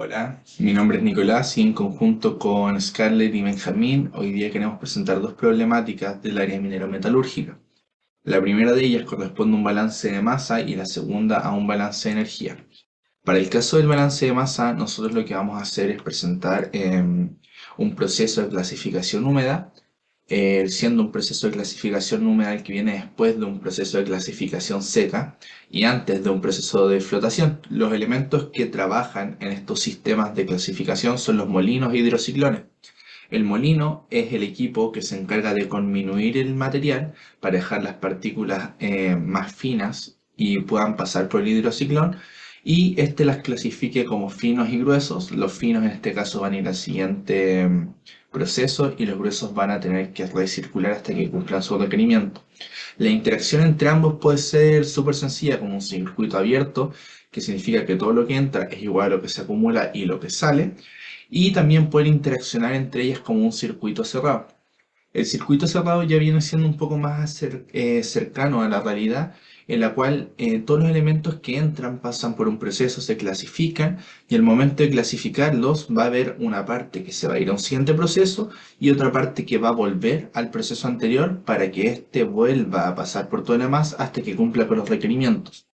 Hola, mi nombre es Nicolás y en conjunto con Scarlett y Benjamín, hoy día queremos presentar dos problemáticas del área minero-metalúrgica. La primera de ellas corresponde a un balance de masa y la segunda a un balance de energía. Para el caso del balance de masa, nosotros lo que vamos a hacer es presentar un proceso de clasificación húmeda, siendo un proceso de clasificación húmeda el que viene después de un proceso de clasificación seca y antes de un proceso de flotación. Los elementos que trabajan en estos sistemas de clasificación son los molinos e hidrociclones. El molino es el equipo que se encarga de conminuir el material para dejar las partículas más finas y puedan pasar por el hidrociclón y este las clasifique como finos y gruesos. Los finos en este caso van a ir al siguiente proceso y los gruesos van a tener que recircular hasta que cumplan su requerimiento. La interacción entre ambos puede ser súper sencilla como un circuito abierto, que significa que todo lo que entra es igual a lo que se acumula y lo que sale, y también pueden interaccionar entre ellas como un circuito cerrado. El circuito cerrado ya viene siendo un poco más cercano a la realidad, en la cual todos los elementos que entran pasan por un proceso, se clasifican y al momento de clasificarlos va a haber una parte que se va a ir a un siguiente proceso y otra parte que va a volver al proceso anterior para que éste vuelva a pasar por todo lo demás hasta que cumpla con los requerimientos.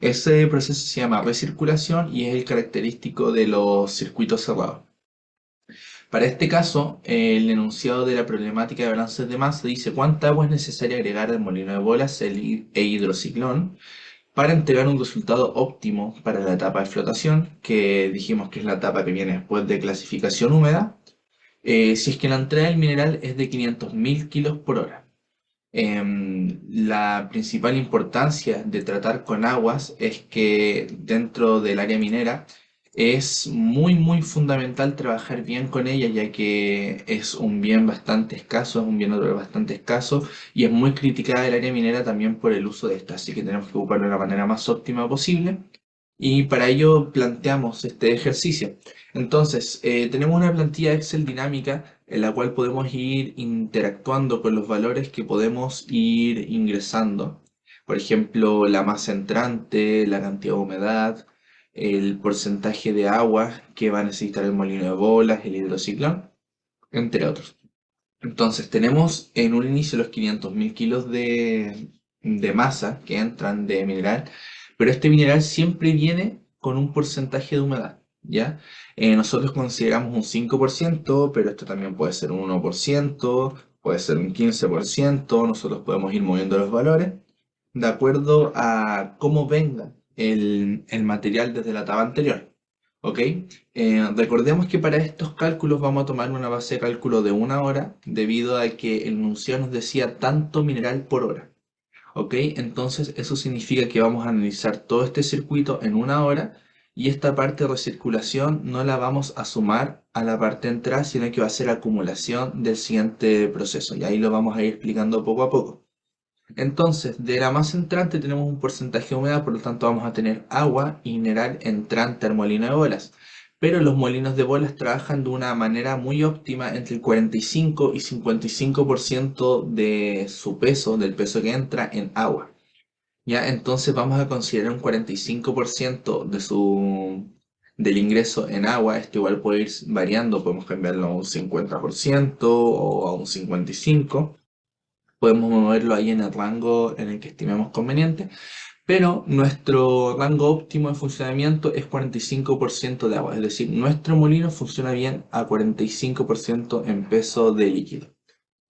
Ese proceso se llama recirculación y es el característico de los circuitos cerrados. Para este caso, el enunciado de la problemática de balances de masa dice cuánta agua es necesaria agregar al molino de bolas e hidrociclón para entregar un resultado óptimo para la etapa de flotación, que dijimos que es la etapa que viene después de clasificación húmeda, si es que la entrada del mineral es de 500.000 kilos por hora. La principal importancia de tratar con aguas es que dentro del área minera es muy fundamental trabajar bien con ella, ya que es un bien bastante escaso, es un bien natural bastante escaso y es muy criticada el área minera también por el uso de esta, así que tenemos que ocuparlo de la manera más óptima posible y para ello planteamos este ejercicio. Entonces, tenemos una plantilla Excel dinámica en la cual podemos ir interactuando con los valores que podemos ir ingresando. Por ejemplo, la masa entrante, la cantidad de humedad, el porcentaje de agua que va a necesitar el molino de bolas, el hidrociclón, entre otros. Entonces, tenemos en un inicio los 500.000 kilos de masa que entran de mineral, pero este mineral siempre viene con un porcentaje de humedad, ¿ya? Nosotros consideramos un 5%, pero esto también puede ser un 1%, puede ser un 15%, nosotros podemos ir moviendo los valores de acuerdo a cómo venga el material desde la tabla anterior. ¿Ok? Recordemos que para estos cálculos vamos a tomar una base de cálculo de una hora debido a que el enunciado nos decía tanto mineral por hora. ¿Ok? Entonces eso significa que vamos a analizar todo este circuito en una hora y esta parte de recirculación no la vamos a sumar a la parte de entrada, sino que va a ser acumulación del siguiente proceso. Y ahí lo vamos a ir explicando poco a poco. Entonces, de la masa entrante tenemos un porcentaje de humedad, por lo tanto vamos a tener agua y mineral entrante al molino de bolas. Pero los molinos de bolas trabajan de una manera muy óptima entre el 45 y 55% de su peso, del peso que entra en agua. ¿Ya? Entonces vamos a considerar un 45% del ingreso en agua. Esto igual puede ir variando, podemos cambiarlo a un 50% o a un 55%. Podemos moverlo ahí en el rango en el que estimemos conveniente, pero nuestro rango óptimo de funcionamiento es 45% de agua, es decir, nuestro molino funciona bien a 45% en peso de líquido.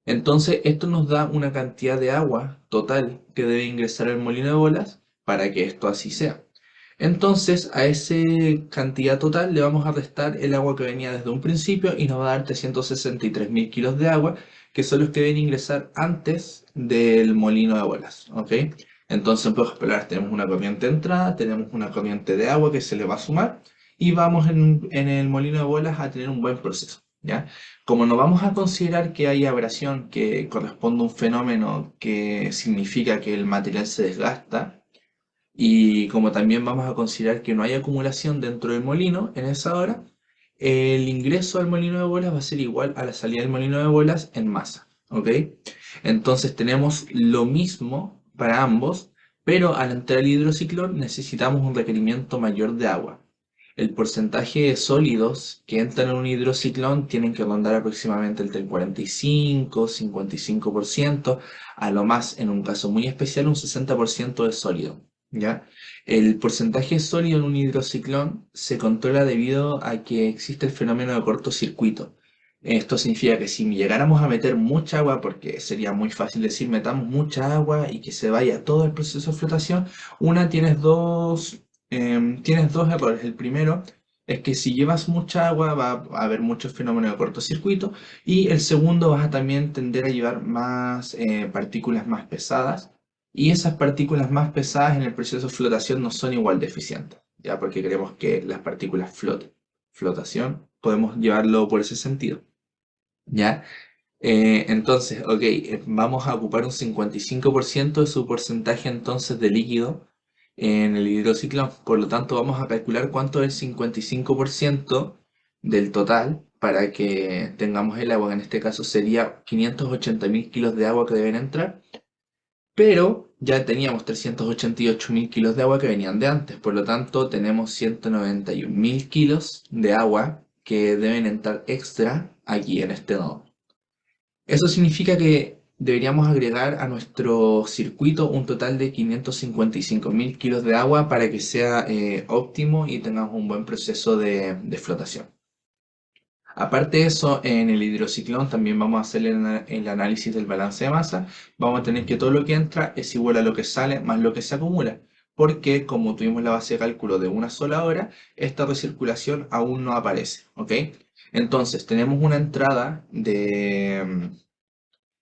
Entonces, esto nos da una cantidad de agua total que debe ingresar el molino de bolas para que esto así sea. Entonces, a esa cantidad total le vamos a restar el agua que venía desde un principio y nos va a dar 363.000 kilos de agua, que son los que deben ingresar antes del molino de bolas. ¿Ok? Entonces, en pocas palabras, tenemos una corriente de entrada, tenemos una corriente de agua que se le va a sumar y vamos en el molino de bolas a tener un buen proceso. ¿Ya? Como no vamos a considerar que hay abrasión que corresponde a un fenómeno que significa que el material se desgasta, y como también vamos a considerar que no hay acumulación dentro del molino en esa hora, el ingreso al molino de bolas va a ser igual a la salida del molino de bolas en masa. ¿Ok? Entonces tenemos lo mismo para ambos, pero al entrar el hidrociclón necesitamos un requerimiento mayor de agua. El porcentaje de sólidos que entran en un hidrociclón tienen que rondar aproximadamente entre el 45-55%, a lo más, en un caso muy especial, un 60% de sólido, ¿ya? El porcentaje sólido en un hidrociclón se controla debido a que existe el fenómeno de cortocircuito. Esto significa que si llegáramos a meter mucha agua, porque sería muy fácil decir metamos mucha agua y que se vaya todo el proceso de flotación, tienes dos errores. El primero es que si llevas mucha agua va a haber muchos fenómenos de cortocircuito, y el segundo vas a también tender a llevar más partículas más pesadas, y esas partículas más pesadas en el proceso de flotación no son igual de eficientes, ya porque queremos que las partículas floten. Flotación, podemos llevarlo por ese sentido, ¿ya? Entonces, ok, vamos a ocupar un 55% de su porcentaje entonces de líquido en el hidrociclón. Por lo tanto, vamos a calcular cuánto es el 55% del total para que tengamos el agua. En este caso sería 580.000 kilos de agua que deben entrar, pero ya teníamos 388.000 kilos de agua que venían de antes. Por lo tanto, tenemos 191.000 kilos de agua que deben entrar extra aquí en este nodo. Eso significa que deberíamos agregar a nuestro circuito un total de 555.000 kilos de agua para que sea óptimo y tengamos un buen proceso de flotación. Aparte de eso, en el hidrociclón también vamos a hacer el análisis del balance de masa. Vamos a tener que todo lo que entra es igual a lo que sale más lo que se acumula, porque como tuvimos la base de cálculo de una sola hora, esta recirculación aún no aparece, ¿ok? Entonces, tenemos una entrada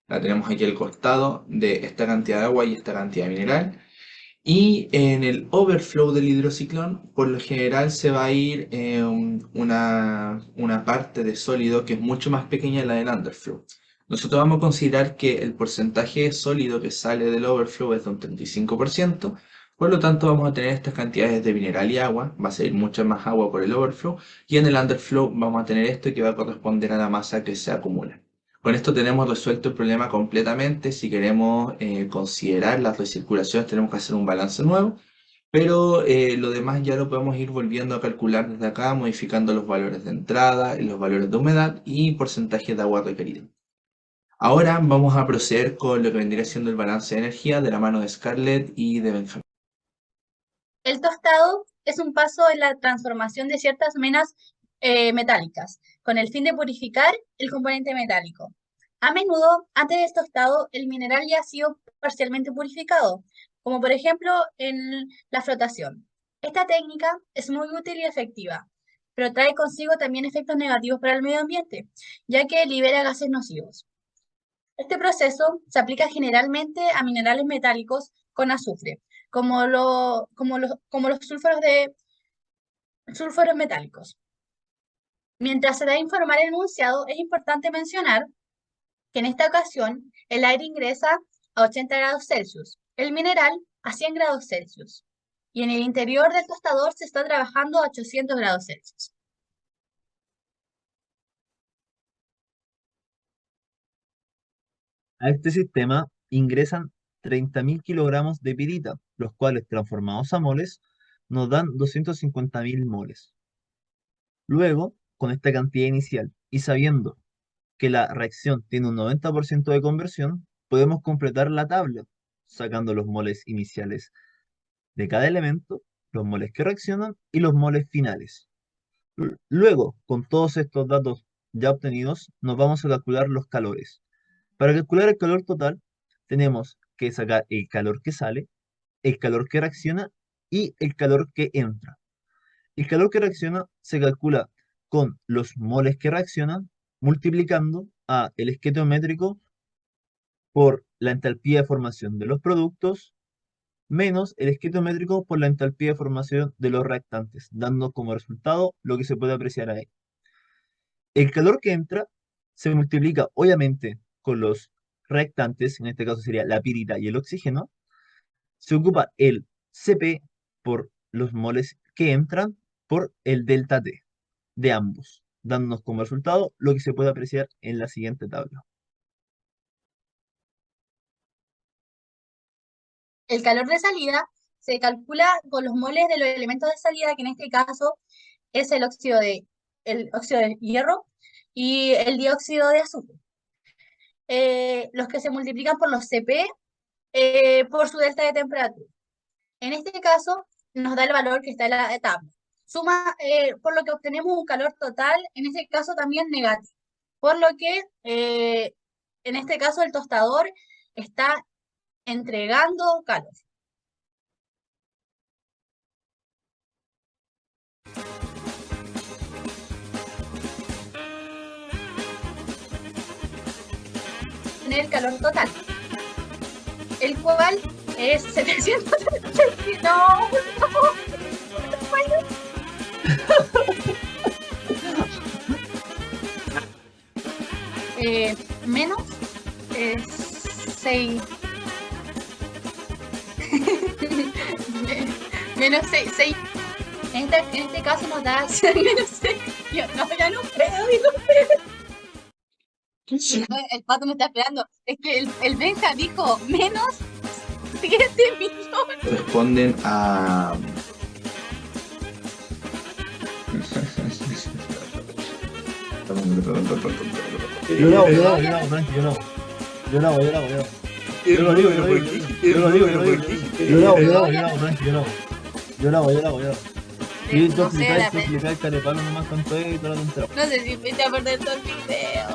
la tenemos aquí al costado de esta cantidad de agua y esta cantidad de mineral. Y en el overflow del hidrociclón, por lo general se va a ir una parte de sólido que es mucho más pequeña que la del underflow. Nosotros vamos a considerar que el porcentaje de sólido que sale del overflow es de un 35%, por lo tanto vamos a tener estas cantidades de mineral y agua, va a salir mucha más agua por el overflow, y en el underflow vamos a tener esto que va a corresponder a la masa que se acumula. Con esto tenemos resuelto el problema completamente. Si queremos considerar las recirculaciones, tenemos que hacer un balance nuevo, pero lo demás ya lo podemos ir volviendo a calcular desde acá, modificando los valores de entrada, los valores de humedad y porcentaje de agua requerido. Ahora vamos a proceder con lo que vendría siendo el balance de energía de la mano de Scarlett y de Benjamín. El tostado es un paso en la transformación de ciertas menas metálicas, con el fin de purificar el componente metálico. A menudo, antes del tostado, el mineral ya ha sido parcialmente purificado, como por ejemplo en la flotación. Esta técnica es muy útil y efectiva, pero trae consigo también efectos negativos para el medio ambiente, ya que libera gases nocivos. Este proceso se aplica generalmente a minerales metálicos con azufre, como los sulfuros metálicos. Mientras se da a informar el enunciado, es importante mencionar que en esta ocasión el aire ingresa a 80 grados Celsius, el mineral a 100 grados Celsius, y en el interior del tostador se está trabajando a 800 grados Celsius. A este sistema ingresan 30.000 kilogramos de pirita, los cuales transformados a moles nos dan 250.000 moles. Luego, con esta cantidad inicial y sabiendo que la reacción tiene un 90% de conversión, podemos completar la tabla, sacando los moles iniciales de cada elemento, los moles que reaccionan y los moles finales. Luego, con todos estos datos ya obtenidos, nos vamos a calcular los calores. Para calcular el calor total, tenemos que sacar el calor que sale, el calor que reacciona y el calor que entra. El calor que reacciona se calcula con los moles que reaccionan multiplicando a el esquetométrico por la entalpía de formación de los productos menos el esquetométrico por la entalpía de formación de los reactantes, dando como resultado lo que se puede apreciar ahí. El calor que entra se multiplica obviamente con los reactantes, en este caso sería la pirita y el oxígeno. Se ocupa el Cp por los moles que entran por el delta T de ambos, dándonos como resultado lo que se puede apreciar en la siguiente tabla. El calor de salida se calcula con los moles de los elementos de salida, que en este caso es el óxido de hierro y el dióxido de azufre. Los que se multiplican por los Cp por su delta de temperatura. En este caso, nos da el valor que está en la tabla. Suma, por lo que obtenemos un calor total, en este caso también negativo. Por lo que, en este caso, el tostador está entregando calor. Tener calor total, el cual es 730. No, menos 6. Menos 6. En este caso nos da menos 6. No, ya no puedo, digo. El pato me está esperando. Es que el Benja dijo menos 7 millones. Responden a... Yo lo hago, Frankie, yo lo hago. Yo lo hago. Yo lo digo, Frankie, yo lo hago. Sí, tú No sé, explicáis el calepalo nomás con todo y toda la tontera. no sé si fuiste a perder todo el video.